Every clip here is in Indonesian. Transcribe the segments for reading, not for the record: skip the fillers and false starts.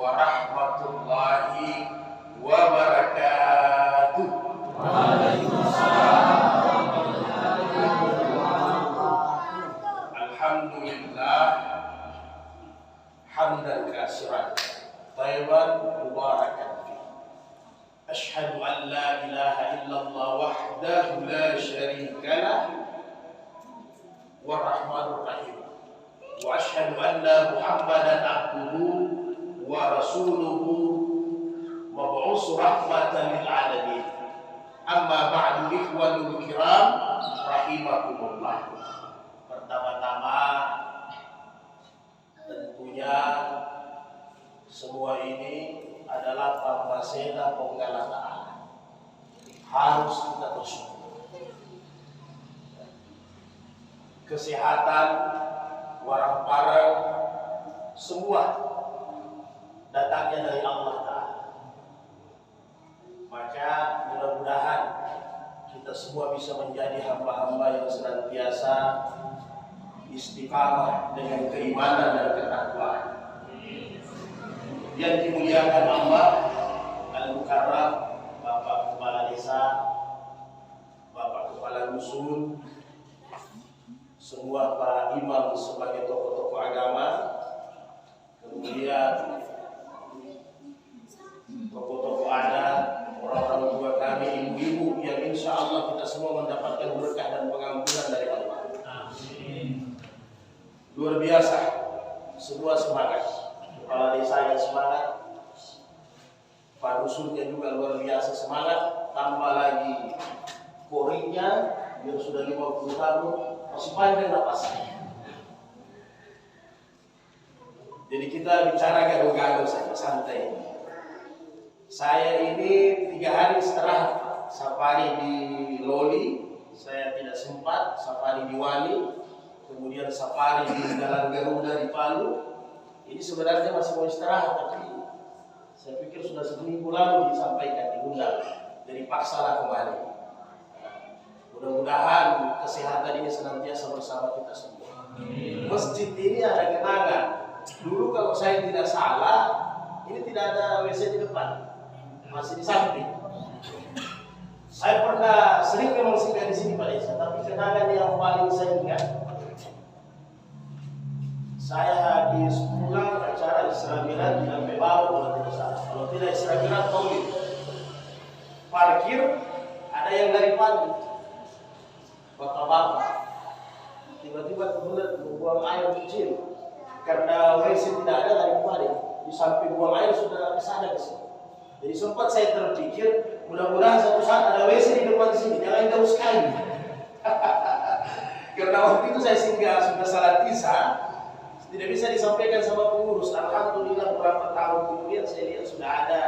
warahmatullahi wabarakatuh. Waalaikumsalam. Alhamdulillah hamdan katsiran thayyiban mubarakan fi. Asyhadu an la ilaha illallah wahdahu la syarika lah warrahmanur rahim. Wa asyhadu anna Muhammadan abduhu wa rasuluhu mab'us rahmatan lil alamin. Amma ba'du, ikhwanul kiram rahimakumullah. Pertama-tama tentunya semua ini adalah pambasena penggala ta'ala. Harus kita bersyukur. Kesehatan, warang-parang, semua datangnya dari Allah Ta'ala. Maka mudah-mudahan kita semua bisa menjadi hamba-hamba yang senantiasa istiqamah dengan keimanan dan ketakwaan. Yang dimuliakan Allah Al-Mukarram, Bapak Kepala Desa, Bapak Kepala Dusun, semua para imam sebagai tokoh-tokoh agama, kemudian tokoh-tokoh adat, orang-orang tua kami, ibu-ibu yang insya Allah kita semua mendapatkan berkah dan pengampunan dari Allah. Amin. Luar biasa, semua semangat. Kepala desa yang semangat, Pak Dusunnya juga luar biasa semangat, tambah lagi Korinya yang sudah 50 tahun masih panjang napasnya. Jadi kita bicara gado-gado saja, santai. Saya ini 3 hari istirahat, safari di Loli, saya tidak sempat, safari di Wali, kemudian safari di Jalan Garuda di Palu. Ini sebenarnya masih mau istirahat, tapi saya pikir sudah seminggu lalu disampaikan, diundang, jadi paksalah kembali. Mudah-mudahan kesehatan ini senantiasa bersama kita semua. Masjid ini ada kenangan. Dulu kalau saya tidak salah, ini tidak ada WC di depan, masih di samping. Saya pernah sering memang singgah di sini Pak Desa, tapi kenangan yang paling saya ingat, saya habis pulang acara Isra Mi'raj di Ampel Baru kalau tidak salah. Kalau tidak Isra Mi'raj Maulid, parkir ada yang dari Palu, bapak-bapak tiba-tiba kebelet membuang air kecil karena WC tidak ada dari kemarin. Di samping buang air sudah kesana ke sini. Jadi sempat saya terpikir, mudah-mudahan satu saat ada WC di depan sini, jangan jauh sekali. Karena waktu itu saya singgah sudah salat Isya, tidak bisa disampaikan sama pengurus. Alhamdulillah beberapa tahun kemudian saya lihat sudah ada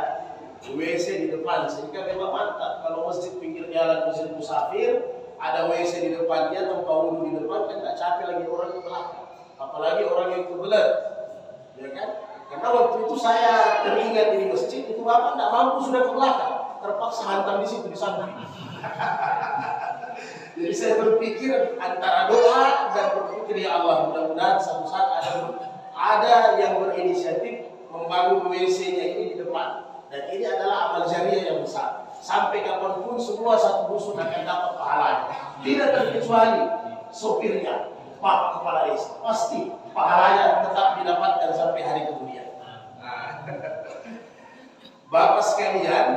WC di depan, sehingga memang mantap. Kalau masjid pinggir jalan, masjid musafir, ada WC di depannya, tempat wudhu di depan, kan nggak capek lagi orang ke belakang. Apalagi orang yang kebelet, ya kan? Karena waktu itu saya teringat di masjid, itu bapak nggak mampu sudah ke belakang, terpaksa hantam di situ di samping. Jadi saya berpikir antara doa dan berpikir, ya Allah, mudah-mudahan suatu saat ada yang berinisiatif membangun WC-nya ini di depan. Dan ini adalah amal jariah yang besar. Sampai kapanpun semua satu dusun akan dapat pahalanya. Tidak terkecuali sopirnya, Pak Kepala Desa. Pasti pahalanya tetap didapatkan sampai hari kemudian. Bapak sekalian,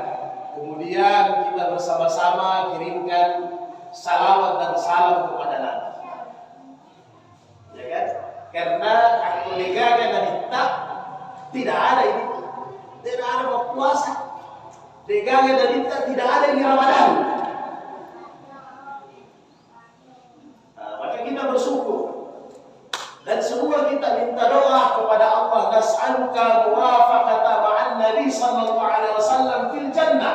kemudian kita bersama-sama kirimkan salawat dan salam kepada Nabi. Ya kan? Karena aku negakan dan tidak ada ini. Tidak ada puasa. Degangan dan tidak ada di Ramadan. Maka kita bersyukur. Dan semua kita minta doa kepada Allah. Nas'aluka muwafaqata ma'an Nabi sallallahu alaihi wasallam fil jannah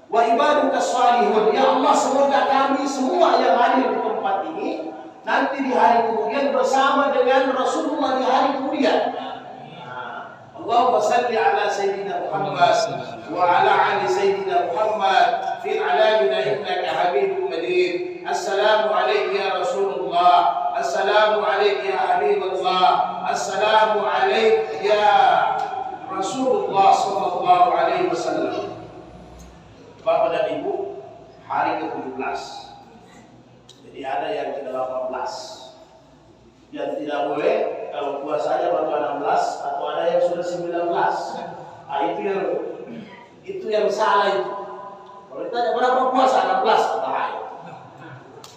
wa ibaduka shalihun. Ya Allah, semoga kami semua yang hadir di tempat ini nanti di hari kemudian bersama dengan Rasulullah di hari kemudian. Allahumma salli ala Sayyidina Muhammad wa ala ali Sayyidina Muhammad fil alamina innaka Habibun Majid. Assalamu alayka ya Rasulullah, assalamu alayka ya Habibullah, assalamu alayka ya Bapak dan Ibu, hari ke-17. Jadi ada yang ke-18. Yang tidak boleh kalau puasanya baru 16 atau ada yang sudah 19. Nah, itu yang salah itu. Kalau ditanya berapa puasa 16, bahaya.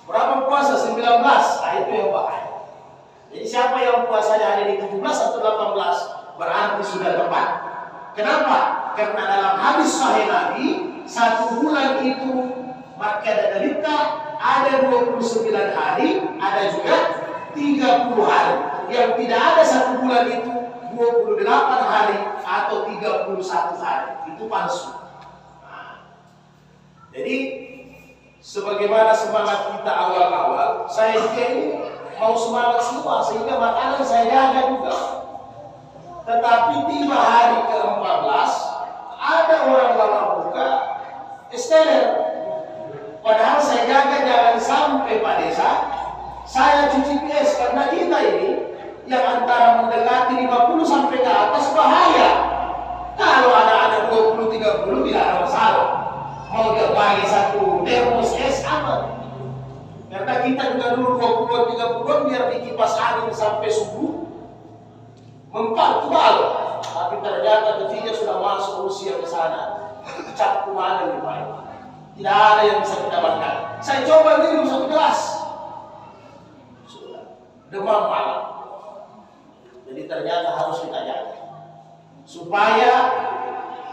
Berapa puasa 19, nah itu yang bahaya. Jadi siapa yang puasanya hari ini 17 atau 18 berarti sudah tepat. Kenapa? Karena dalam hadis sahih Nabi, 1 bulan itu maka ada derita, ada 29 hari, ada juga 30 hari. Yang tidak ada 1 bulan itu 28 hari atau 31 hari. Itu palsu. Nah, jadi sebagaimana semangat kita awal-awal, saya juga ini mau semangat semua sehingga makanan saya jaga juga. Tetapi tiba hari ke-14 ada orang bawa buka esteller. Padahal saya jaga jangan sampai Pak Desa saya cuci PS karena kita ini yang antara mendekati 50 sampai ke atas bahaya. Kalau ada 20-30 tidak ada masalah. Mau dia bagi 1 termos es aman. Karena kita juga dulu 20-30 biar dikipas angin sampai subuh mempan tebal. Tapi ternyata ketika sudah masuk usia ke sana, cap kumanan lumayan. Tidak ada yang bisa kita makan. Saya coba minum 1 gelas. Sudah demam malam. Jadi ternyata harus kita jaga. Supaya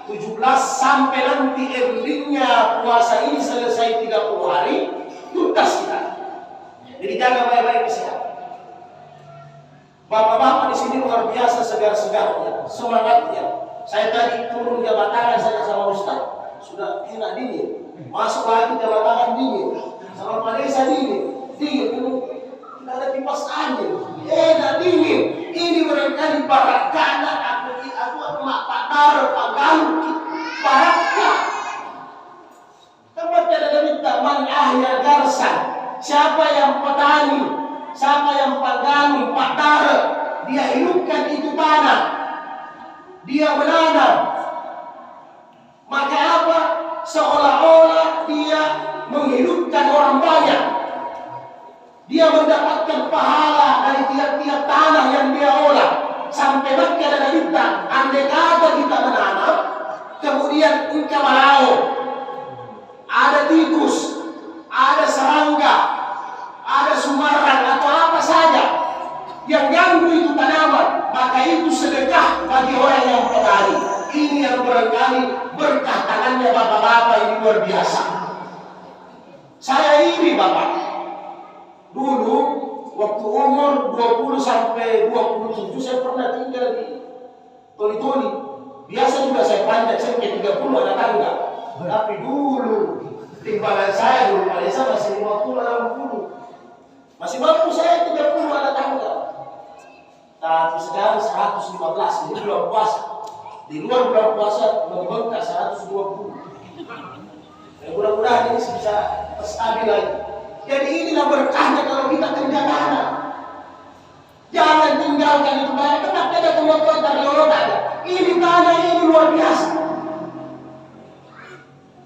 17 sampai nanti endingnya puasa ini selesai 30 hari, tuntas kita. Jadi jaga baik-baik kesehatan. Bapak-bapak di sini luar biasa segar-segarnya, semangatnya. Saya tadi turun jabat tangan saja sama Ustaz, sudah enak dingin. Masuk lagi jabat tangan dingin, sama Pak Desa dingin. Tidak ada kipas angin, enak dingin. Ini barangkali barakana aku mak Padar, Pak Galuh, barakah. Tempat ada minta man ahya garsan. Siapa yang petani, siapa yang paganu, Padar, dia hidupkan itu tanah, dia menanam. Maka apa? Seolah-olah dia menghidupkan orang banyak. Dia mendapatkan pahala dari tiap-tiap tanah yang dia olah. Sampai bagi ada kita, andai kata kita menanam, kemudian engkau mau, ada tikus, ada serangga, ada sumaran atau apa saja yang ganggu itu tanaman, maka itu sedekah bagi orang yang petani. Ini yang barangkali berkah tangannya bapak-bapak ini luar biasa. Saya ini bapak, dulu waktu umur 20 sampai 27 saya pernah tinggal di Toli-Toli. Biasa juga saya panjat sampai 30 ada tangga. Tapi dulu timbangan saya dulu Pak Desa masih 50-60. Masih mampu saya 30 ada tangga. Tapi sekarang 115, ini bulan puasa. Di luar bulan puasa membengkak 120. Mudah-mudahan ini bisa stabil lagi. Jadi inilah berkahnya kalau kita kerja tanah. Jangan tinggalkan itu tanah. Kenapa ada teman-teman dari orang ada? Ini tanah ini luar biasa.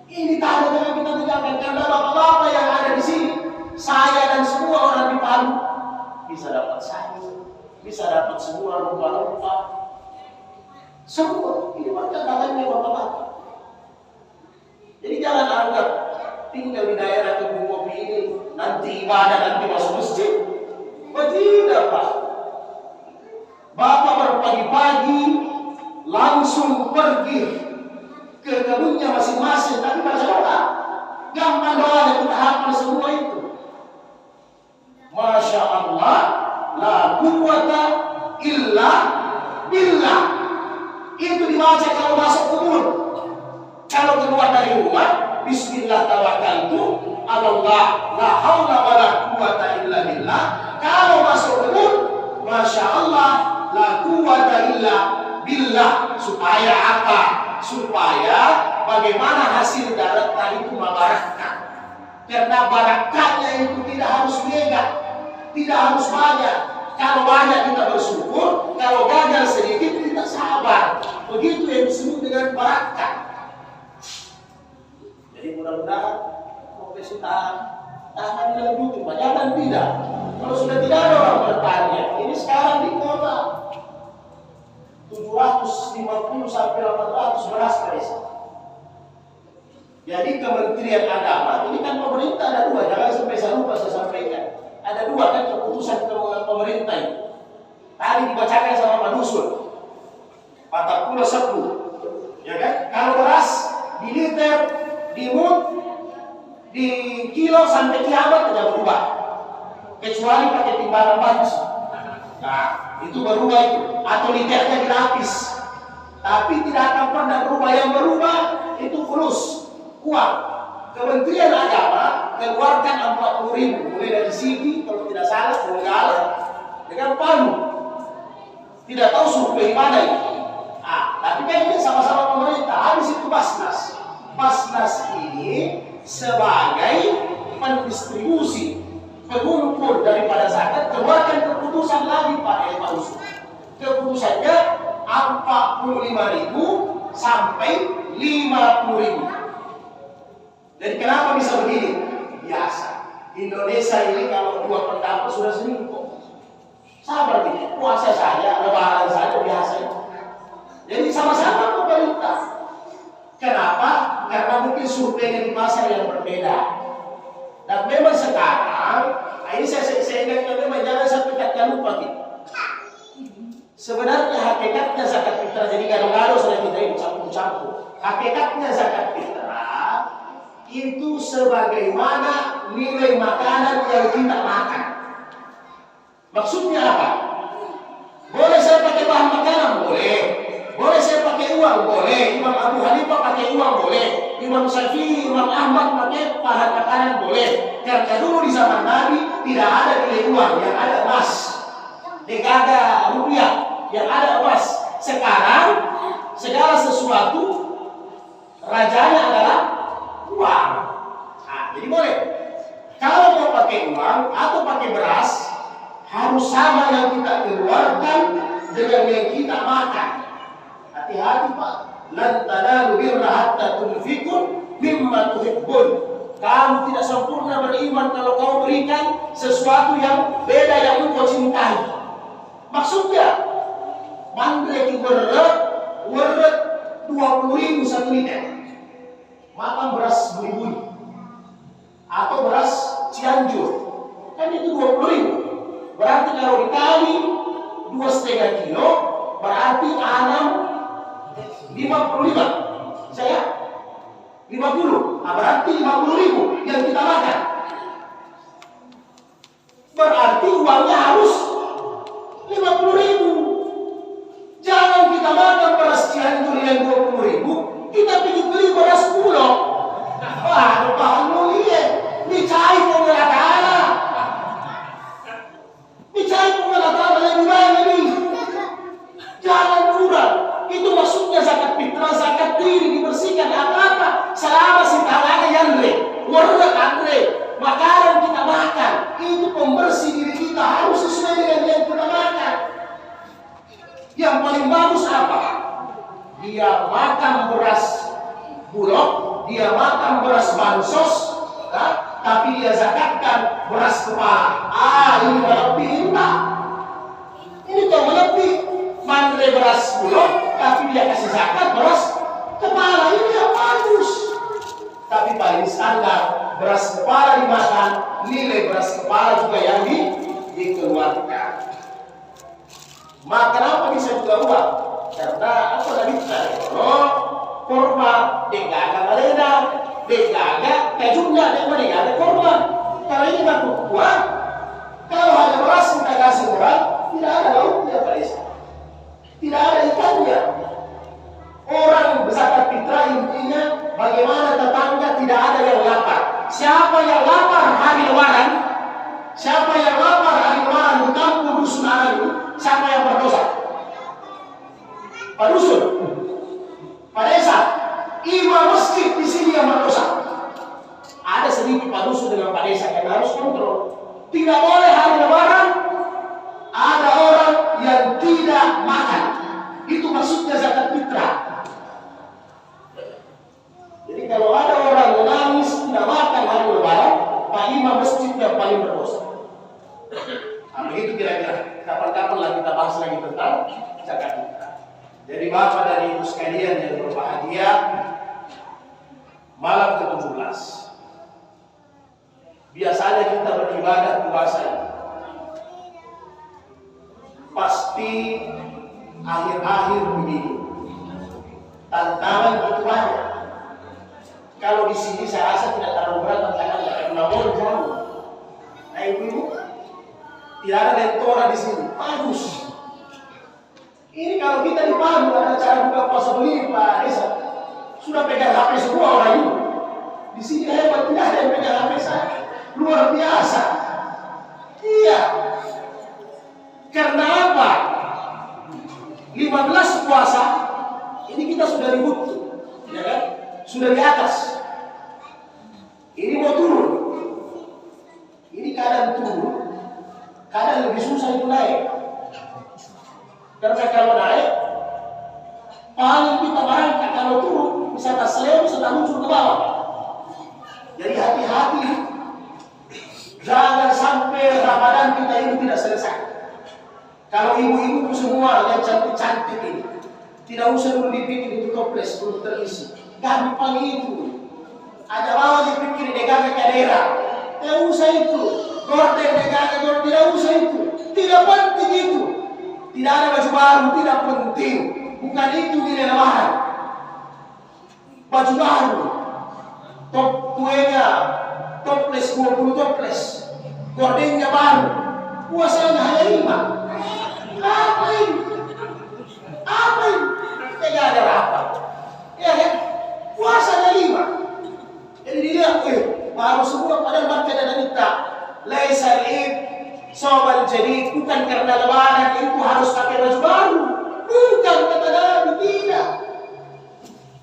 Ini tanah yang kita tinggalkan karena bapak-bapak yang ada di sini, saya dan semua orang di Palu bisa dapat sayur, bisa dapat semua rupa-rupa. Semua ini macam tangannya bapak-bapak. Jadi jangan anggap tinggal di daerah kebun kopi ini nanti ibadah, nanti masuk masjid. Oh tidak Pak. Bapak berpagi-pagi langsung pergi ke kebunnya masing-masing, tapi baca doa. Gampang doanya kita hafal semua itu. Masya Allah, la quwwata illa billah. Itu dibaca kalau masuk kubur. Kalau keluar dari rumah, bismillah tawakkaltu ala Allah, la haula wala quwwata illa billah. Kalau masuk kubur, masya Allah, la quwwata illa billah. Supaya apa? Supaya bagaimana hasil darahnya itu barakah. Karena barakahnya itu tidak harus mega, tidak harus banyak. Kalau banyak kita bersyukur, kalau gagal sedikit kita sabar. Begitu yang disebut dengan barakah. Jangan dilanjutin, Pak. Jangan tidak. Kalau sudah tidak ada orang bertanya, ini sekarang di kota 750 sampai 800 beras per desa. Jadi Kementerian Agama, ini kan pemerintah ada dua, jangan sampai saya lupa saya sampaikan. Ada dua kan keputusan pemerintah itu. Tadi dibacakan sama Pak Dusun, 40 ya kan? Kalau beras di liter, di mut, di kilo sampai kiamat tidak berubah, kecuali pakai timbangan bagus. Nah, itu berubah itu, atau liternya dilapis. Tapi tidak akan pernah berubah. Yang berubah itu fulus, uang. Kementerian Agama keluarkan 40.000 mulai dari sini, kalau tidak salah, Donggala dengan Palu. Tidak tahu survei mana itu. Tapi kan ini sama-sama pemerintah. Habis itu Basnas. Basnas ini sebagai pendistribusi, pengumpul daripada zakat, keluarkan keputusan lagi Pak Usul. Keputusannya 45.000 sampai 50.000. Jadi kenapa bisa begini? Biasa. Indonesia ini kalau dua pendapat sudah sering kok. Sabar nih, puasa saja, lebaran saja biasa itu. Jadi sama-sama pemerintah. Kenapa? Karena mungkin surveinya di pasar yang berbeda. Dan memang sekarang, ini saya ingatkan memang jangan sampai kita lupa kita. Sebenarnya hakikatnya zakat fitrah, jadi gado-gado sudah kita ini campur-campur. Hakikatnya zakat fitrah itu sebagaimana nilai makanan yang kita makan. Maksudnya apa? Boleh saya pakai bahan makanan? Boleh. Boleh saya pakai uang? Boleh. Imam Abu Hanifah pakai uang? Boleh. Imam Syafi'i, Imam Ahmad pakai bahan makanan? Boleh. Karena dulu di zaman Nabi tidak ada nilai uang, yang ada emas. Tidak ada rupiah, yang ada emas. Sekarang segala sesuatu rajanya adalah uang. Jadi boleh. Kalau mau pakai uang atau pakai beras, harus sama yang kita keluarkan dengan yang kita makan. Hati-hati Pak. Lan tanalu birra hatta tunfiqu mimma tuhibbun. Kamu tidak sempurna beriman kalau kau berikan sesuatu yang beda yang engkau cintai. Maksudnya, mandre ki werret 20.000 1 liter. Makan beras bui-bui atau beras Cianjur, kan itu 20.000. Berarti kalau dikali 2,5 kilo, berarti 55. Saya 50. Berarti 50.000 yang kita makan. Berarti uangnya harus 50.000. Jangan kita makan beras Cianjur yang 20.000, kita pergi beli beras Bulog. Wah, kamu lihat, dicari pengelatana. Dicari pengelatana lebih banyak ini. Jangan curang. Itu maksudnya zakat fitrah, zakat diri dibersihkan apa-apa. Selama si tangannya Yandre, warna Andre, makanan kita makan, itu pembersih diri kita, harus sesuai dengan yang kita makan. Yang paling bagus apa? Dia makan beras Bulog, dia makan beras bansos, tapi dia zakatkan beras kepala. Ini lebih enak. Ini kau lebih mandre beras Bulog, tapi dia kasih zakat beras kepala. Ini yang bagus. Tapi paling standar beras kepala dimakan, nilai beras kepala juga yang dikeluarkan. Maka kenapa bisa juga uang? Karena apa tadi kita korma, degaga malena, degaga kajunga, degaga korma. Kalau ini nggak uang, kalau hanya beras kita kasih orang, tidak ada lauknya Pak Desa, tidak ada ikannya. Orang zakat fitrah intinya bagaimana tetangga tidak ada yang lapar. Siapa yang lapar hari lebaran? Siapa yang lapar hari lebaran di kampung dusun ini? Siapa yang berdosa? Pak Dusun, Pak Desa, imam masjid di sini yang berdosa. Ada sedikit Pak Dusun dengan Pak Desa yang harus kontrol. Tidak boleh hari lebaran ada orang yang tidak makan. Itu maksudnya zakat fitrah. Jadi kalau ada orang menangis tidak makan hari lebaran, Pak Imam mesti Jadi Bapak dan Ibu sekalian yang berbahagia, malam ke-17 biasanya kita beribadah puasa ini. Pasti akhir-akhir begini tantangan itu banyak. Kalau di sini saya rasa tidak terlalu berat tantangannya, karena mau jauh. Nah ibu, tidak ada lentora di sini, bagus. Ini kalau kita di Palu ada cara buka puasa begini Pak Desa, sudah pegang HP semua orang ini. Di sini hebat, tidak ada yang pegang HP saya, luar biasa. Iya. Karena apa? 15 puasa ini kita sudah ribut, ya kan? Sudah di atas. Ini mau turun. Ini keadaan turun, keadaan lebih susah itu naik. Karena kalau naik, paling kita merangkak, kalau turun bisa tak seleo, bisa tak muncul ke bawah. Jadi hati-hati, jangan sampai Ramadan kita ini tidak selesai. Kalau ibu-ibu semua yang cantik-cantik ini, tidak usah dulu dipikir itu toples, belum terisi. Gampang itu. Ada bawa dipikir degaga kadera. Tidak usah itu. Gorden degaga, tidak usah itu. Tidak penting itu. Tidak ada baju baru, tidak penting. Bukan itu nilai lebaran. Baju baru. Top tuenya, toples 20 toples. Gordennya baru. Puasanya hanya 5. Apa ini? Apa ini? Tidak ada apa. Ya kan? Puasanya 5. Jadi dilihat, baru semua padahal baca dan kita. Laisal id sobal jadi, bukan karena lebaran itu harus pakai baju baru. Bukan, kata Nabi, tidak.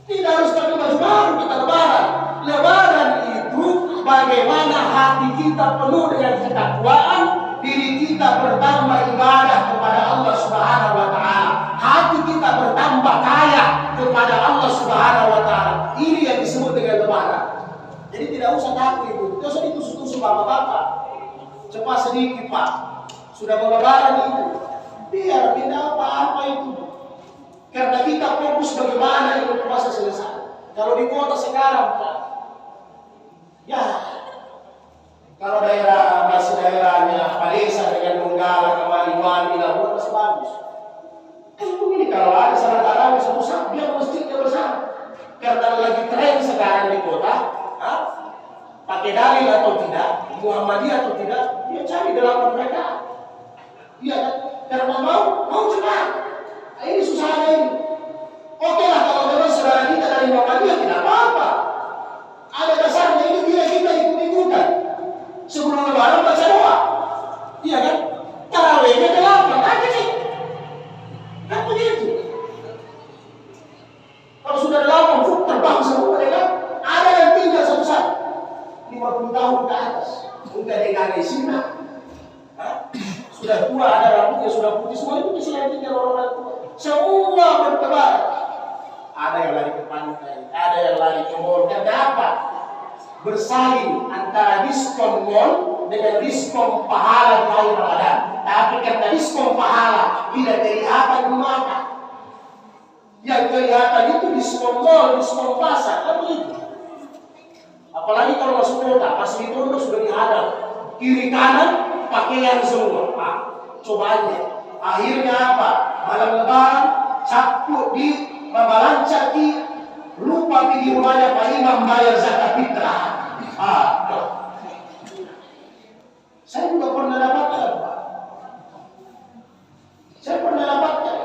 Tidak harus pakai baju baru kita lebaran. Lebaran itu bagaimana hati kita penuh dengan ketakwaan, diri kita bertambah ibadah kepada Allah Subhanahu wa taala. Hati kita bertambah kaya kepada Allah Subhanahu wa taala. Ini yang disebut dengan lebaran. Jadi tidak usah takut itu. Tidak usah ditusuk-tusuk bapak-bapak. Cepat sedikit Pak. Sudah mau lebaran itu. Biar tidak apa-apa itu. Karena kita fokus bagaimana ini puasa selesai. Kalau di kota sekarang Pak, ya, kalau daerah masih daerahnya Palesa dengan Donggala, Kemaliwani, Labuan masih bagus. Ini kalau ada salat tarawih satu saat, biar masjidnya bersama. Karena lagi tren sekarang di kota, pakai dalil atau tidak, Muhammadiyah atau tidak, dia cari dalam mereka. Iya kan? Karena mau cepat. Ini susahnya ini. Oke lah kalau memang saudara kita dari Muhammadiyah tidak apa-apa. Ada dasarnya ini dia kita ikut-ikutan. Sebelum lebaran baca doa. Iya kan? Tarawihnya 8, aja sih. Kan begitu. Kalau sudah 8, terbang semua, ya kan? Ada yang tinggal satu saat 50 tahun ke atas. Bukan dengan Isina. Sudah tua, ada rambutnya sudah putih, semua itu masih yang tinggal orang-orang tua. Semua bertebar. Ada yang lari ke pantai, ada yang lari ke mall. Karena apa? Bersaing antara diskon mall dengan diskon pahala di akhir Ramadan. Tapi karena diskon pahala tidak kelihatan di mata. Yang kelihatan itu diskon mall, diskon pasar, kan begitu. Apalagi kalau masuk kota, pas di pondok sudah dihadap kiri kanan pakaian semua. Pak, coba aja. Akhirnya apa? Malam lebaran, capuk di Mabalancar di lupa pergi rumahnya Pak Imam bayar zakat fitrah. Saya juga pernah dapatkan Pak. Saya pernah dapatkan.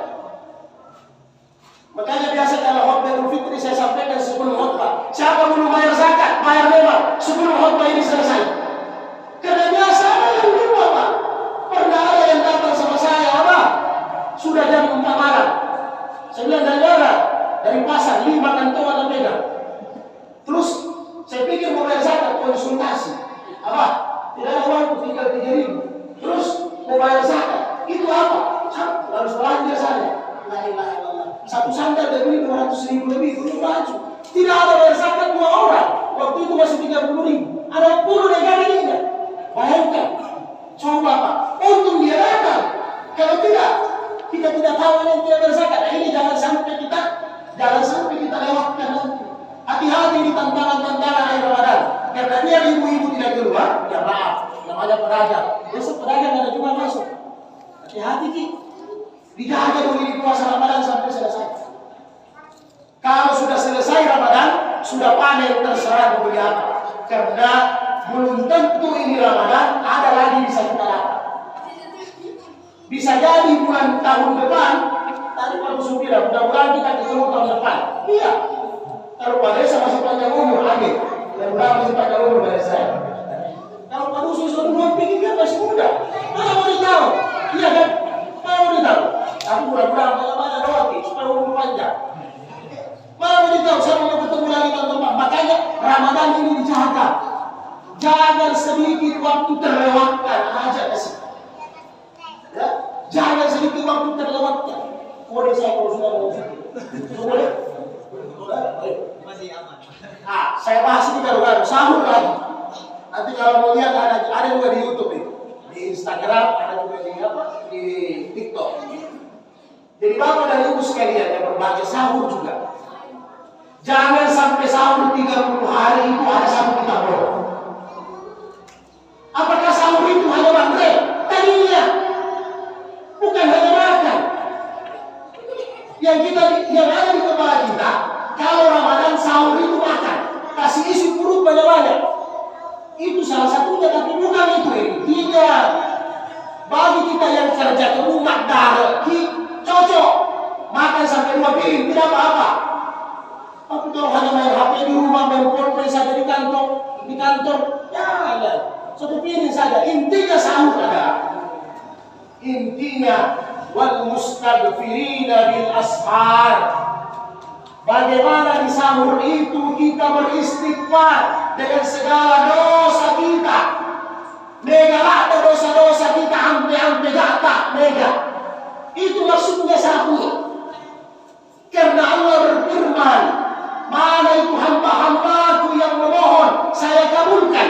Makanya biasa kalau khutbah Idul Fitri saya sampaikan sebelum khutbah. Siapa belum bayar zakat, bayar memang sebelum khutbah ini selesai. Karena biasa ada yang lupa Pak. Pernah ada yang datang sama saya, Abah, sudah jam 4 malam. Saya bilang dari pasar 5 kantongan pegang. Terus saya pikir mau bayar zakat, konsultasi. Abah, tidak ada uang, tinggal 3.000. Terus mau bayar zakat, itu apa? Harus belanja saja. La ilaha illallah. Satu sandal dia beli 200.000 lebih, belum baju. Tidak ada bayar zakat 2 orang. Waktu itu masih 30.000. Ada 10 negara ini. Bayangkan. Coba Pak, untung dia datang. Kalau tidak, kita tidak tahu yang tidak berzakat. Ini jangan sampai tantangan-tantangan akhir Ramadan. Karena dia ibu-ibu tidak keluar, ya maaf, namanya pedagang. Besok pedagang ada juga masuk. Hati-hati Ki. Dijaga dulu ini puasa Ramadan sampai selesai. Kalau sudah selesai Ramadan, sudah panen terserah mau beli apa. Karena belum tentu ini Ramadan ada lagi bisa kita dapat. Bisa jadi bulan tahun depan, tadi Pak Musuh bilang, mudah-mudahan kita ketemu tahun depan. Iya. Kalau Pak Desa masih panjang umur, amin. Mudah-mudahan masih panjang umur dari saya. Kalau Pak Musuh sudah belum pikir dia masih muda. Mana mau ditahu? Iya kan? Mana mau ditahu? Aku mudah-mudahan banyak-banyak doa supaya umur panjang. Mana mau ditahu? Saya mau ketemu lagi tahun depan. Makanya Ramadan ini dijaga. Jangan sedikit waktu terlewatkan aja kasih. Ya? Jangan sedikit waktu terlewatkan. Boleh saya kalau sudah mau boleh? Masih aman. Saya bahas ini baru-baru sahur lagi. Nanti kalau mau lihat ada juga di YouTube ini, di Instagram, ada juga di TikTok. Jadi Bapak dan Ibu sekalian yang berbagi sahur juga. Jangan sampai sahur 30 hari itu ada satu kita bolong. Apakah sahur itu hanya bangre? Tadinya bukan hanya makan. Yang ada di kepala kita, kalau Ramadan sahur itu makan, kasih isi perut banyak-banyak. Itu salah satunya, tapi bukan itu ini. Tidak. Bagi kita yang kerja ke rumah darah, cocok makan sampai 2 piring, tidak apa-apa. Tapi kalau hanya main HP di rumah, main pulpen saja di kantor, ya ada. Satu piring saja. Intinya sahur ada. Intinya wal mustadfirina bil ashar. Bagaimana di sahur itu kita beristighfar dengan segala dosa kita. Nega ada dosa-dosa kita ampe gata nega. Itu maksudnya sahur. Karena Allah berfirman, mana itu hamba-hambaku yang memohon, saya kabulkan.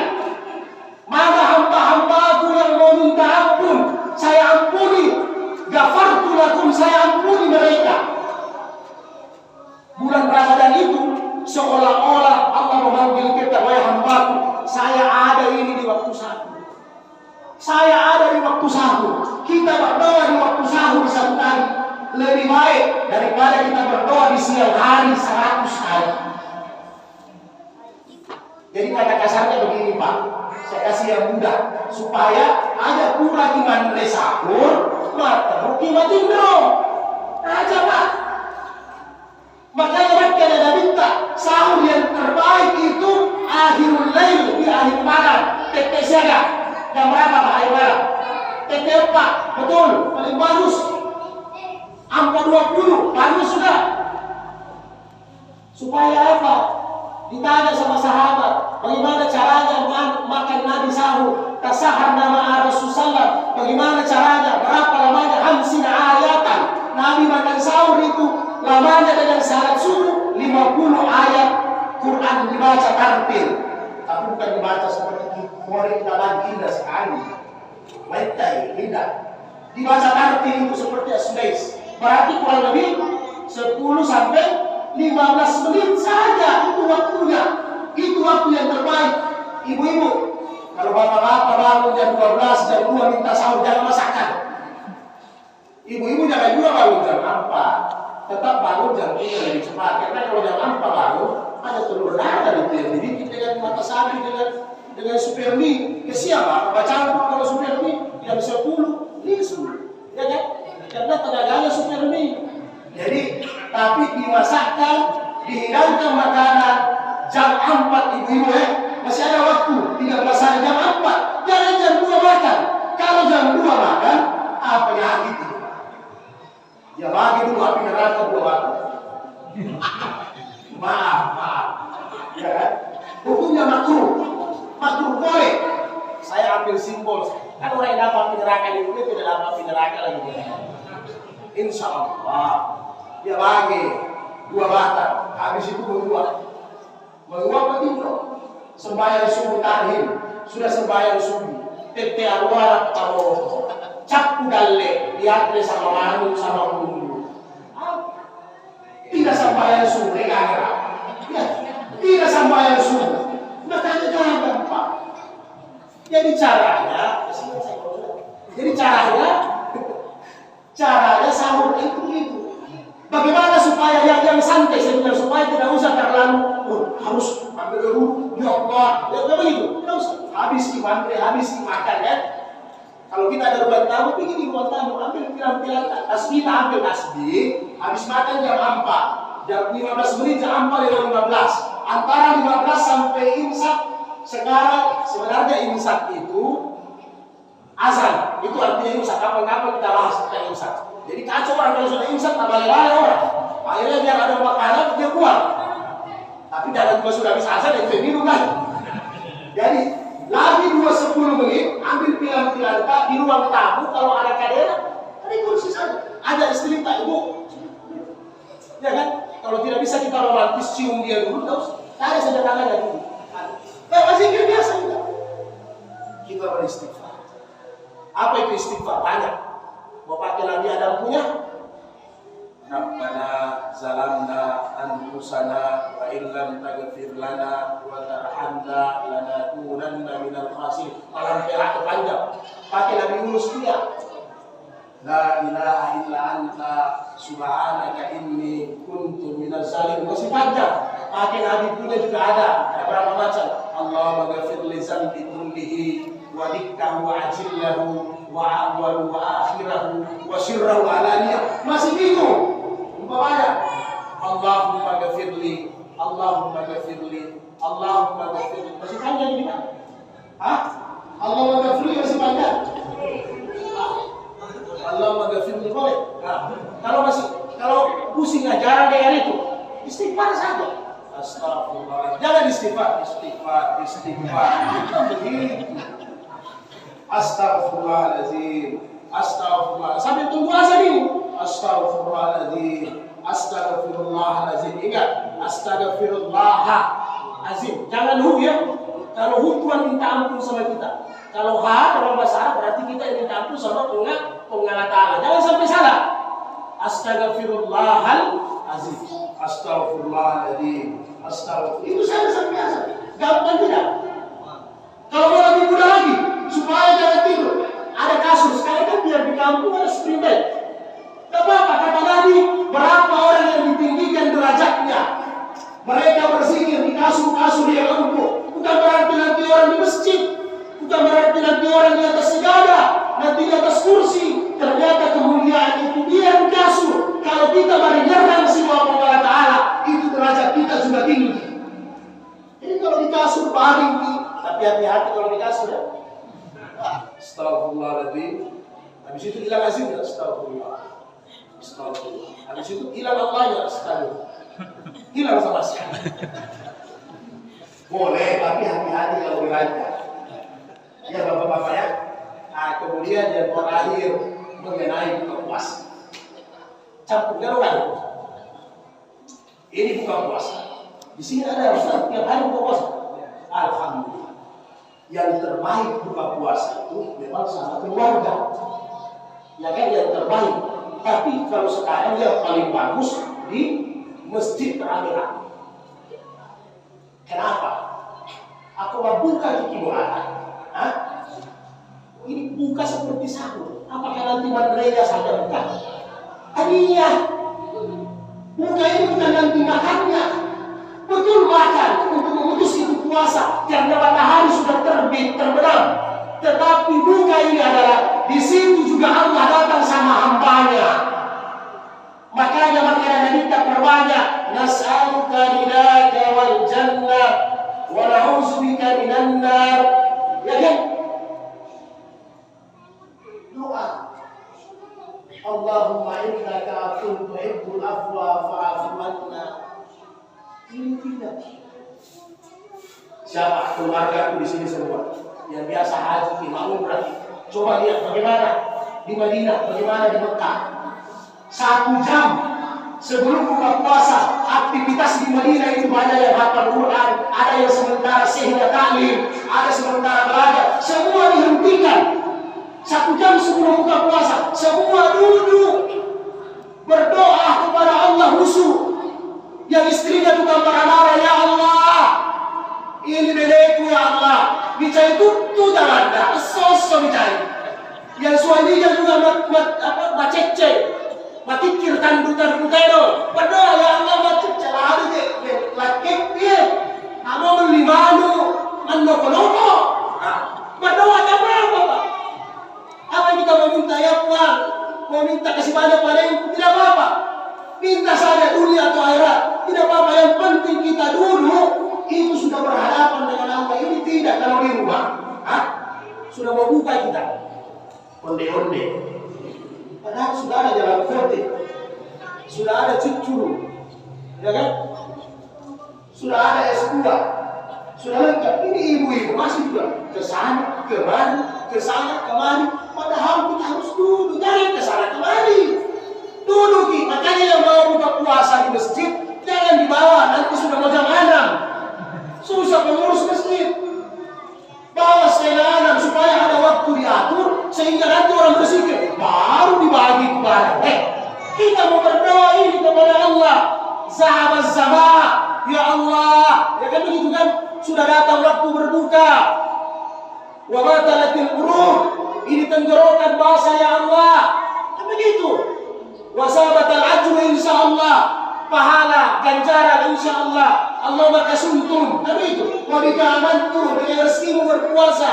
Mana hamba-hambaku yang mau minta ampun, saya ampuni. Ghafartu lakum, saya ampuni mereka. Bulan Ramadan itu seolah-olah Allah memanggil kita, wahai hambaku, saya ada ini di waktu sahur. Saya ada di waktu sahur. Kita berdoa di waktu sahur 1 kali lebih baik daripada kita berdoa di siang hari 100 kali. Jadi kata kasarnya begini Pak, saya kasih yang mudah supaya ada pura iman sahur, mata iman tindro. Aja Pak. Makanya mereka ada minta sahur yang terbaik itu akhirul lail, di akhir malam. Tete siaga. Jam berapa Pak akhir malam? Tete 4, betul, paling bagus. Angka 20, bagus sudah. Supaya apa? Ditanya sama sahabat, bagaimana caranya makan Nabi sahur? Tasahar nama Rasulullah. Bagaimana caranya? Berapa lamanya? Hamsina ayatan. Nabi makan sahur itu lamanya dengan syarat subuh 50 ayat Quran dibaca tartil. Tapi bukan dibaca seperti korek dalam indah sekali. Maitai, tidak. Dibaca tartil itu seperti asbais. Berarti kurang lebih 10 sampai 15 menit saja itu waktunya. Itu waktu yang terbaik. Ibu-ibu, kalau bapak-bapak bangun jam 12, jam 2 minta sahur, jangan masakan. Ibu-ibu jangan juga bangun jam 4. Tetap bangun jam 3 lebih cepat. Karena kalau jam 4 bangun, ada telur dadar itu yang dibikin dengan mata sapi, dengan super mie. Kesian Pak, bacaan kalau super mie tidak bisa 10, ini 10. Ya kan? Karena tenaganya super mie. Jadi, tapi dimasakkan, dihidangkan makanan jam 4 ibu-ibu masih ada waktu, 13 hari jam 4. Jangan jam 2 makan. Kalau jam 2 makan, apa yang itu? Ya bagi dulu api neraka 2 batu. Maaf. Ya kan? Hukumnya makruh. Makruh boleh. Saya ambil simbol. Kan orang yang dapat api neraka di dunia tidak dapat api neraka lagi. Insya Allah. Dia bagi 2 batang. Habis itu menguap. Menguap betul. Sembahyang subuh tahim. Sudah sembahyang subuh. Tete arwah tahu. Cap dalle. Diatre sama manu sama bumbu. Tidak sembahyang subuh. Enggak. Ya. Tidak sampai subuh. Makanya jangan gampang. Jadi caranya sahur itu. Bagaimana supaya yang santai sebenarnya, supaya tidak usah terlalu harus ambil dulu, ya Allah, ya begitu. Tidak usah. Habis dimakan ya. Kalau kita ada ruang tamu, pergi di ruang tamu, ambil pilang-pilang tasbih, ambil tasbih. Habis makan jam 4, jam 15 menit, jam 4 lewat 15. Antara 15 sampai imsak. Sekarang sebenarnya imsak itu azan. Itu artinya imsak. Kapan-kapan kita bahas tentang imsak. Jadi kacau orang kalau sudah imsak, tak balik-balik orang. Akhirnya biar ada makanan, dia buang. Tapi jangan juga sudah habis azan, dia minum lagi. Jadi lagi 2-10 menit, ambil pilang-pilang di ruang tamu. Kalau ada kadera, ada kursi saja. Ada istri tak ibu, ya kan? Kalau tidak bisa kita romantis, cium dia dulu, terus tarik saja tangannya dulu. Zikir biasa juga. Kita beristighfar. Apa itu istighfar? Banyak. Mau pakai Nabi Adam punya? Rabbana zalamna anfusana wa illam taghfir lana wa tarhamna lanakunanna minal khasirin. Malam perak panjang. Pakai Nabi Yunus dia. La ilaha illa anta subhanaka inni kuntu minaz zalimin. Masih panjang. Pakai Nabi punya juga ada berapa macam. Allahumma ghafir li dzambi kullihi wa dikkahu wa ajillahu wa awwalu wa akhirahu wa sirrahu alaniyah. Masih bingung. Umpamanya Allahumma ghafirli, Allahumma ghafirli, Allahumma ghafirli. Masih panjang ini kan? Hah? Allahumma ghafirli masih panjang? Allahumma ghafirli boleh? Nah, kalau pusing ajaran dengan itu, istighfar saja. Astagfirullah. Jangan istighfar. Astagfirullahaladzim. Astagfirullah. Sampai tunggu azan ini. Astagfirullahaladzim. Astagfirullahaladzim. Ingat, astagfirullahaladzim. Jangan hu ya. Kalau hu Tuhan minta ampun sama kita. Kalau ha dalam bahasa Arab berarti kita yang minta ampun sama pengalat Allah. Jangan sampai salah. Astagfirullahaladzim. Astagfirullahaladzim. Astagfirullah. Itu saja biasa. Gampang tidak? Kalau mau lebih mudah lagi, supaya jangan tidur, ada kasur. Sekarang kan biar di kampung ada spring bed. Tidak apa-apa, kata Nabi, berapa orang yang ditinggikan derajatnya. Mereka berzikir di kasur-kasur yang empuk. Bukan berarti nanti orang di masjid, bukan berarti nanti orang di atas sejadah, nanti di atas kursi. Ternyata kemuliaan itu dia di kasur. Kalau kita mari nyerang semua Allah Ta'ala, itu derajat kita juga tinggi. Jadi kalau di kasur paling tinggi, tapi hati-hati kalau di kasur ya. Astagfirullahaladzim. Habis itu hilang azimnya. Astagfirullah. Habis itu hilang Allahnya. Astagfirullah. Hilang sama sekali. Boleh, tapi hati-hati kalau belanja. Ya bapak-bapak ya. Nah, kemudian yang terakhir mengenai buka puasa. Campurnya orang. Ini buka puasa. Di sini ada Ustaz tiap hari buka puasa. Alhamdulillah. Yang terbaik buka puasa itu memang sama keluarga. Ya kan yang terbaik. Tapi kalau sekarang yang paling bagus di masjid teramil. Kenapa? Aku mau buka di kiburan. Ini buka seperti sahur. Apakah nanti mandrenya saja buka? Hadiah. Buka ini bukan nanti makannya. Betul makan untuk memutus itu puasa karena matahari sudah terbit terbenam. Tetapi buka ini adalah di situ juga Allah datang sama hambanya. Makanya makanan kita perbanyak. Nas'aluka ridaka wal jannah wa na'udzubika minan nar. Ya kan? Doa. Allahumma innaka afuwwun tuhibbul afwa fa'fu anna. Ini tidak. Siapa keluarga di sini semua yang biasa haji, mau umrah? Coba lihat bagaimana di Madinah, bagaimana di Mekah. 1 jam sebelum buka puasa, aktivitas di Madinah itu banyak yang hafal Quran, ada yang sementara sehingga taklim, ada sementara belajar, semua dihentikan. 1 jam sebelum buka puasa, semua duduk berdoa kepada Allah khusyuk. Yang istrinya tukang marah-marah, ya Allah, ini beleku ya Allah, dicai tutu daranda, soso dicai. Yang suaminya juga macece, matikir tandu-tandu kaino. Berdoa ya Allah macece lah ada je, lakek dia, amo melimanu, manoko-noko. Berdoa apa Bapak? Apa kita meminta ya Tuhan? Meminta kasih banyak pada yang tidak apa-apa. Minta saja dunia atau akhirat, tidak apa-apa. Yang penting kita dulu itu sudah berhadapan dengan Allah. Ini tidak kalau di rumah, sudah mau buka kita, onde-onde. Padahal sudah ada jalan kote, sudah ada cucuru, ya kan? Sudah ada S2, sudah lengkap. Ini ibu-ibu masih juga kesana kemari, kesana kemari. Padahal kita harus duduk, jangan kesana kemari. Duduk, makanya yang mau buka puasa di masjid jangan dibawa, nanti sudah mau jam 6. Susah pengurus masjid. Bawa setengah 6 supaya ada waktu diatur sehingga nanti orang berzikir baru dibagi kepada. Kita mau berdoa ini kepada Allah. Sahabat zaman, ya Allah, ya kan begitu kan? Sudah datang waktu berbuka. Wa batalatil qulub, ini tenggorokan bahasa ya Allah. Kan begitu. Wa sabatal ajru insyaallah, pahala ganjaran insyaallah. Allah makasuntum. Kan begitu. Wa bika amantu, dengan rezekimu berpuasa.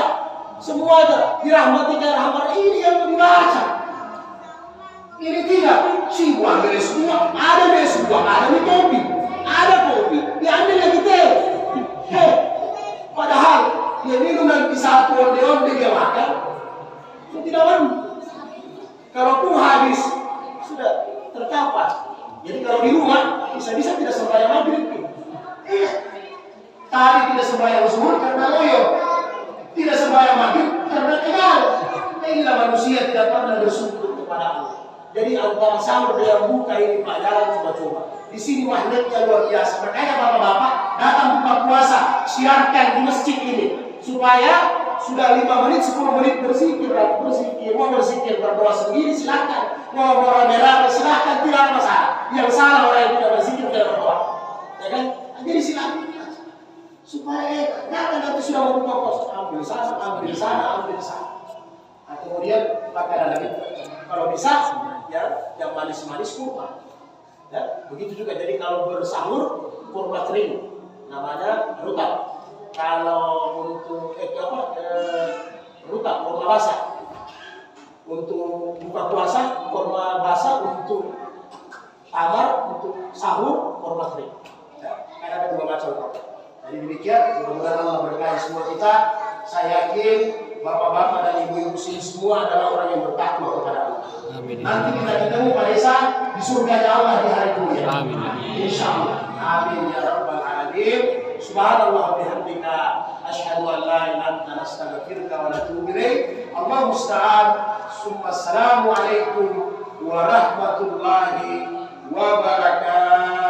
Semua ada dirahmati oleh rahmat. Ini yang dibaca. Ini tidak si buang beres semua, ada beres semua, ada di kopi, ada kopi, diambil lagi teh. Padahal dia minum nanti satu onde-onde dia makan, itu tidak mampu. Kalau pun habis sudah tercapai. Jadi kalau di rumah bisa-bisa tidak sembahyang maghrib. Tadi tidak sembahyang zuhur karena loyo, tidak sembahyang maghrib karena kenal. Inilah manusia tidak pernah bersyukur kepada Allah. Jadi antara sahur dengan buka ini pelajaran coba-coba. Di sini magnetnya luar biasa. Makanya bapak-bapak datang buka puasa, siarkan di masjid ini supaya sudah 5 menit, 10 menit berzikir, mau berzikir berdoa sendiri silakan, mau berdoa silakan, tidak ada masalah. Yang salah orang yang tidak berzikir tidak berdoa, ya kan? Jadi silakan supaya nanti sudah mau buka puasa, ambil sana, ambil sana, ambil sana. Nah, kemudian makanan lagi, kalau bisa ya yang manis-manis kurma. Ya, begitu juga. Jadi kalau bersahur kurma kering namanya rutab. Kalau untuk rutab kurma basah. Untuk buka puasa kurma basah, untuk tamar, untuk sahur kurma kering. Ya, karena ada 2 macam kurma. Jadi demikian, mudah-mudahan Allah berkahi semua kita. Saya yakin bapak-bapak dan ibu-ibu sini semua adalah orang yang bertakwa kepada Allah. Amin. Nanti kita ketemu pada saat di surga Allah di hari dunia. Amin. Insyaallah. Amin ya rabbal alamin. Subhanallah bihamdika asyhadu an la ilaha illa anta astaghfiruka wa atubu ilaik. Allahu musta'an. Assalamu alaikum warahmatullahi wabarakatuh.